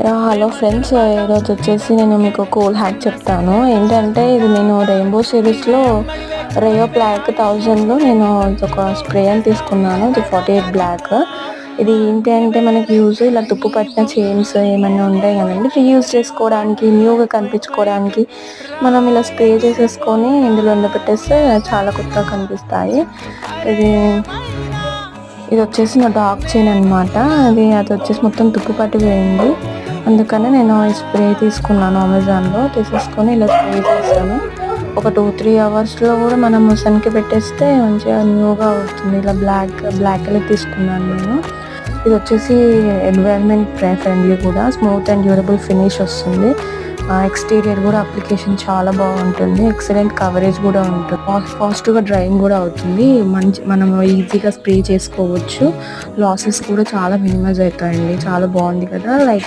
Hello friends, ఈరోజు వచ్చేసి నేను మీకు కూల్ హ్యాక్ చెప్తాను. ఏంటంటే ఇది నేను రెయిన్బో సిరీస్లో రేయో బ్లాక్ 1000లో నేను ఒక స్ప్రే అని తీసుకున్నాను. ఇది 48 బ్లాక్. ఇది ఏంటి అంటే మనకి యూజ్ ఇలా తుప్పు పట్టిన చైన్స్ ఏమైనా ఉంటాయి కదండి, రీయూజ్ చేసుకోవడానికి, న్యూగా కనిపించుకోవడానికి మనం ఇలా స్ప్రే చేసేసుకొని ఇందులో పెట్టేస్తే చాలా కొత్తగా కనిపిస్తాయి. ఇది ఇది వచ్చేసి నా డాగ్ చైన్ అనమాట. అది వచ్చేసి మొత్తం తుప్పు పట్టిపోయింది. అందుకని నేను ఈ స్ప్రే తీసుకున్నాను అమెజాన్లో. తీసేసుకొని ఇలా స్ప్రే చేస్తాను. ఒక 2-3 అవర్స్లో కూడా మనం సన్కి పెట్టేస్తే మంచిగా న్యూగా అవుతుంది. ఇలా బ్లాక్ కలర్ తీసుకున్నాను నేను. ఇది వచ్చేసి ఎన్వైరన్మెంట్ ఫ్రెండ్లీ కూడా, స్మూత్ అండ్ డ్యూరబుల్ ఫినిష్ వస్తుంది. ఎక్స్టీరియర్ కూడా అప్లికేషన్ చాలా బాగుంటుంది. ఎక్సలెంట్ కవరేజ్ కూడా ఉంటుంది. ఫాస్ట్గా డ్రైయింగ్ కూడా అవుతుంది. మనం ఈజీగా స్ప్రే చేసుకోవచ్చు. లాసెస్ కూడా చాలా మినిమైజ్ అవుతాయండి. చాలా బాగుంది కదా. లైక్